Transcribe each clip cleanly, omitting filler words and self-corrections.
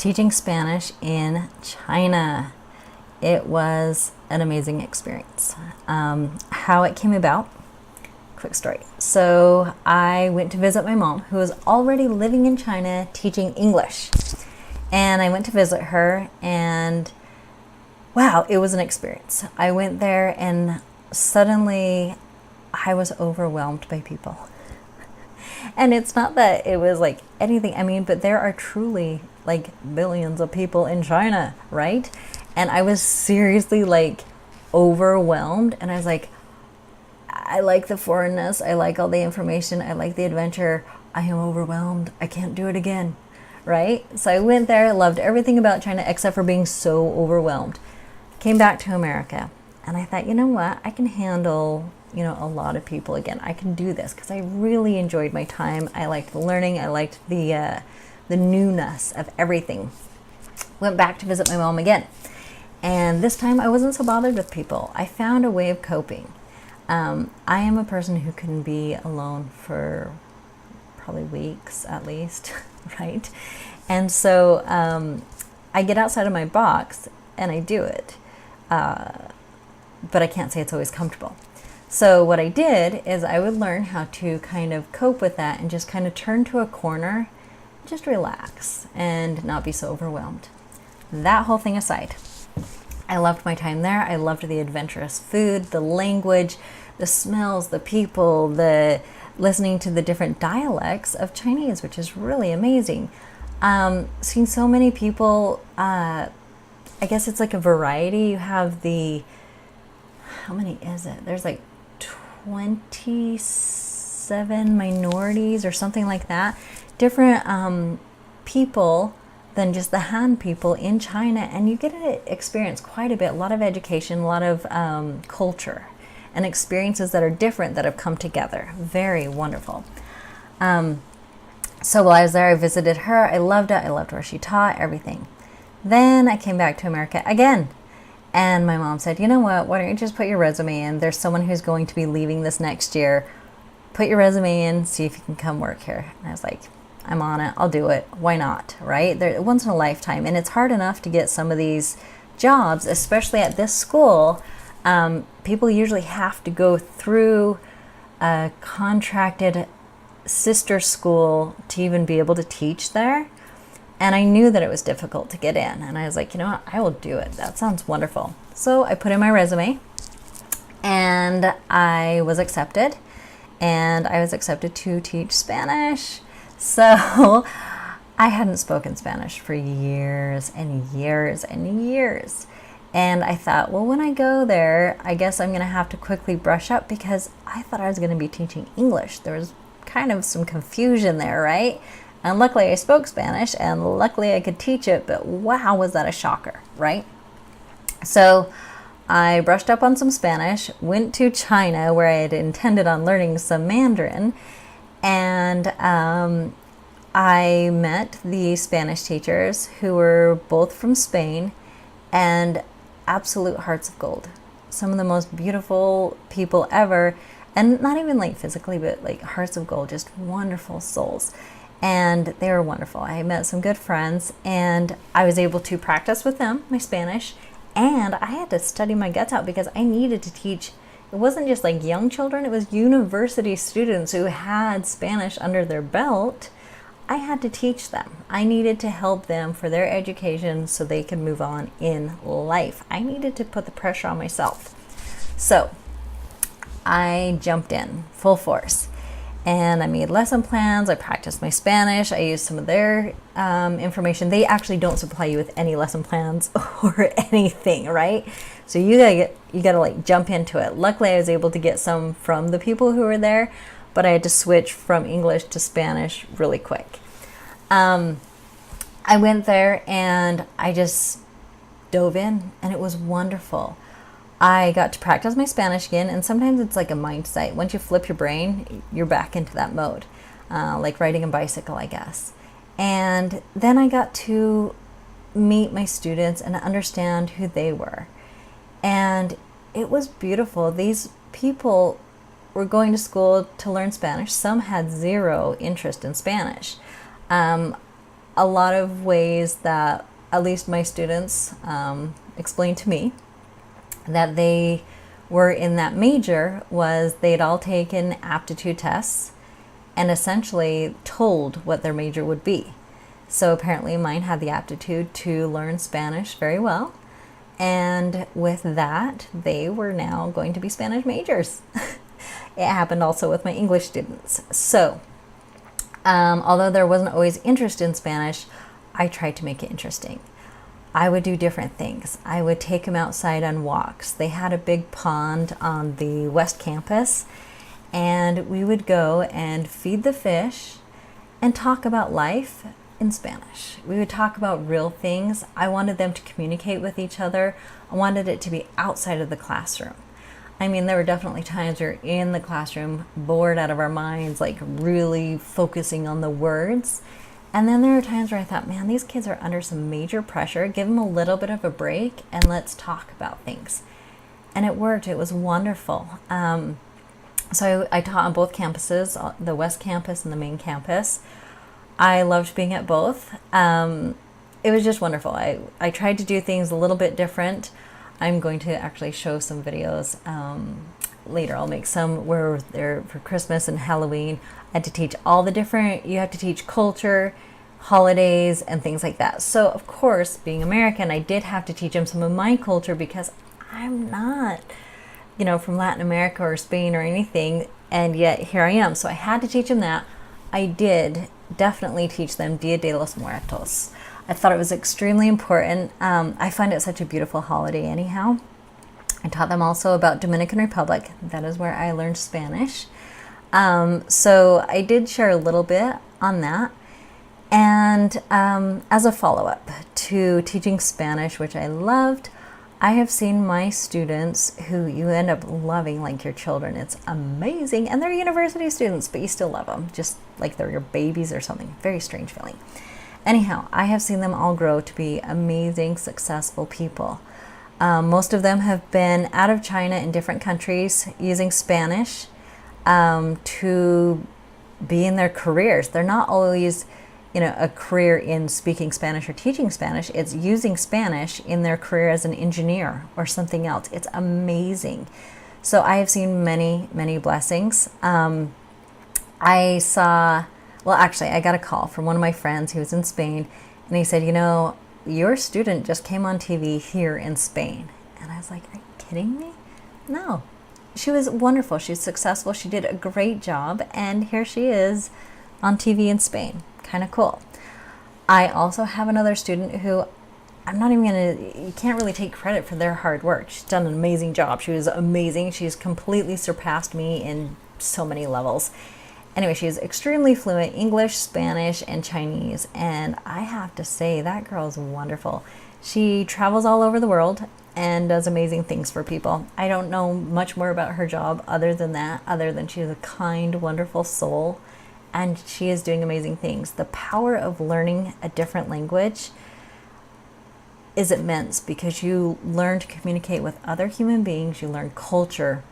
teaching Spanish in China. It was an amazing experience. How it came about, quick story. So I went to visit my mom, who was already living in China teaching English. And I went to visit her, and wow, it was an experience. I went there and suddenly I was overwhelmed by people. And it's not that it was like anything, I mean, but there are truly like billions of people in China, right? And I was seriously like overwhelmed, and I was like, I like the foreignness, I like all the information, I like the adventure. I am overwhelmed. I can't do it again, right? So I went there, loved everything about China except for being so overwhelmed. Came back to America, and I thought, you know what? I can handle, a lot of people again. I can do this because I really enjoyed my time. I liked the learning. I liked the newness of everything. Went back to visit my mom again, and this time I wasn't so bothered with people. I found a way of coping. I am a person who can be alone for probably weeks at least, right? And so I get outside of my box and I do it, but I can't say it's always comfortable. So what I did is I would learn how to kind of cope with that and just kind of turn to a corner, just relax and not be so overwhelmed. That whole thing aside, I loved my time there. I loved the adventurous food, the language, the smells, the people, the listening to the different dialects of Chinese, which is really amazing. Seeing so many people, I guess it's like a variety. You have how many is it? There's like 27 minorities or something like that. Different people than just the Han people in China, and you get to experience quite a bit, a lot of education, a lot of culture and experiences that are different that have come together. Very wonderful. So while I was there, I visited her. I loved it. I loved where she taught, everything. Then I came back to America again, and my mom said, you know what, why don't you just put your resume in? There's someone who's going to be leaving this next year. Put your resume in, see if you can come work here. And I was like, I'm on it. I'll do it. Why not? Right? They're once in a lifetime. And it's hard enough to get some of these jobs, especially at this school. People usually have to go through a contracted sister school to even be able to teach there. And I knew that it was difficult to get in. And I was like, you know what? I will do it. That sounds wonderful. So I put in my resume, and I was accepted. And I was accepted to teach Spanish. So I hadn't spoken Spanish for years and years and years. And I thought, well, when I go there, I guess I'm going to have to quickly brush up, because I thought I was going to be teaching English. There was kind of some confusion there, right? And luckily I spoke Spanish, and luckily I could teach it, but wow, was that a shocker, right? So I brushed up on some Spanish, went to China where I had intended on learning some Mandarin, and I met the Spanish teachers who were both from Spain, and absolute hearts of gold. Some of the most beautiful people ever, and not even like physically, but like hearts of gold, just wonderful souls. And they were wonderful. I met some good friends, and I was able to practice with them my Spanish, and I had to study my guts out because I needed to teach. It wasn't just like young children, it was university students who had Spanish under their belt. I had to teach them. I needed to help them for their education so they could move on in life. I needed to put the pressure on myself. So I jumped in full force, and I made lesson plans. I practiced my Spanish. I used some of their information. They actually don't supply you with any lesson plans or anything, right? So you gotta like jump into it. Luckily, I was able to get some from the people who were there, but I had to switch from English to Spanish really quick. I went there and I just dove in, and it was wonderful. I got to practice my Spanish again, and sometimes it's like a mindset. Once you flip your brain, you're back into that mode, like riding a bicycle, I guess. And then I got to meet my students and understand who they were. And it was beautiful. These people were going to school to learn Spanish. Some had zero interest in Spanish. a lot of ways that at least my students explained to me that they were in that major was they'd all taken aptitude tests and essentially told what their major would be. So apparently mine had the aptitude to learn Spanish very well. And with that, they were now going to be Spanish majors. It happened also with my English students. So although there wasn't always interest in Spanish, I tried to make it interesting. I would do different things. I would take them outside on walks. They had a big pond on the West Campus, and we would go and feed the fish and talk about life in Spanish. We would talk about real things. I wanted them to communicate with each other. I wanted it to be outside of the classroom. I mean, there were definitely times we were in the classroom, bored out of our minds, like really focusing on the words. And then there were times where I thought, man, these kids are under some major pressure. Give them a little bit of a break and let's talk about things. And it worked. It was wonderful. So I taught on both campuses, the West Campus and the main campus. I loved being at both. It was just wonderful. I tried to do things a little bit different. I'm going to actually show some videos later. I'll make some where they're for Christmas and Halloween. I had to teach all the different, you have to teach culture, holidays, and things like that. So of course, being American, I did have to teach them some of my culture because I'm not, from Latin America or Spain or anything, and yet here I am. So I had to teach them that. I did definitely teach them Dia de los Muertos. I thought it was extremely important. I find it such a beautiful holiday anyhow. I taught them also about Dominican Republic. That is where I learned Spanish. So I did share a little bit on that. And as a follow-up to teaching Spanish, which I loved, I have seen my students who you end up loving like your children. It's amazing. And they're university students, but you still love them, just like they're your babies or something. Very strange feeling. Anyhow, I have seen them all grow to be amazing, successful people. Most of them have been out of China in different countries using Spanish to be in their careers. They're not always, a career in speaking Spanish or teaching Spanish. It's using Spanish in their career as an engineer or something else. It's amazing. So I have seen many, many blessings. I got a call from one of my friends who was in Spain, and he said, your student just came on TV here in Spain. And I was like, are you kidding me? No. She was wonderful. She's successful. She did a great job. And here she is on TV in Spain. Kind of cool. I also have another student who you can't really take credit for their hard work. She's done an amazing job. She was amazing. She's completely surpassed me in so many levels. Anyway, she's extremely fluent English, Spanish, and Chinese. And I have to say, that girl's wonderful. She travels all over the world and does amazing things for people. I don't know much more about her job other than she's a kind, wonderful soul. And she is doing amazing things. The power of learning a different language is immense because you learn to communicate with other human beings. You learn culture.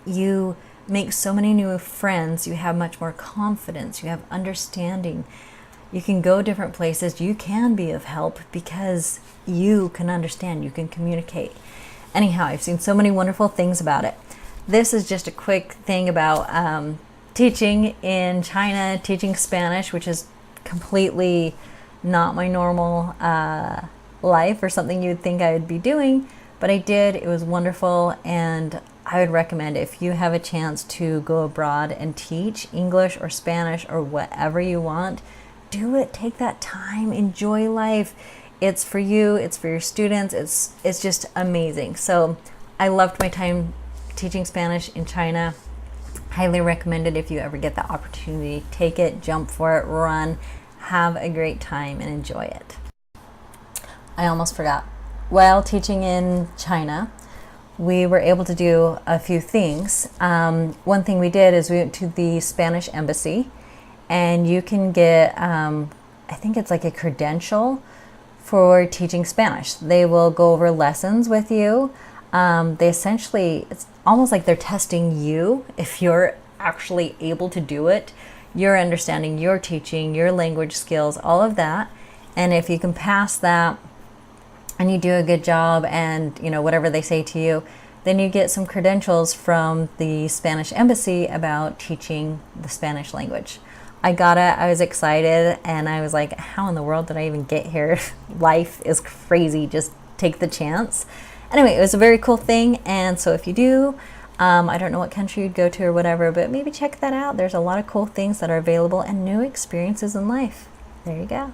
You make so many new friends. You have much more confidence. You have understanding. You can go different places. You can be of help because you can understand. You can communicate. Anyhow, I've seen so many wonderful things about it. This is just a quick thing about teaching in China, teaching Spanish, which is completely not my normal life or something you'd think I would be doing, but I did. It was wonderful, and I would recommend if you have a chance to go abroad and teach English or Spanish or whatever you want, do it. Take that time. Enjoy life. It's for you. It's for your students. It's just amazing. So I loved my time teaching Spanish in China. Highly recommend it if you ever get the opportunity. Take it, jump for it, run, have a great time, and enjoy it. I almost forgot. While teaching in China, we were able to do a few things. One thing we did is we went to the Spanish embassy, and you can get, I think it's like a credential for teaching Spanish. They will go over lessons with you. They essentially, it's almost like they're testing you if you're actually able to do it. your understanding, your teaching, your language skills, all of that. And if you can pass that and you do a good job and, you know, whatever they say to you, then you get some credentials from the Spanish embassy about teaching the Spanish language. I got it. I was excited and I was like, how in the world did I even get here? Life is crazy. Just take the chance. Anyway, it was a very cool thing. And so if you do, I don't know what country you'd go to or whatever, but maybe check that out. There's a lot of cool things that are available and new experiences in life. There you go.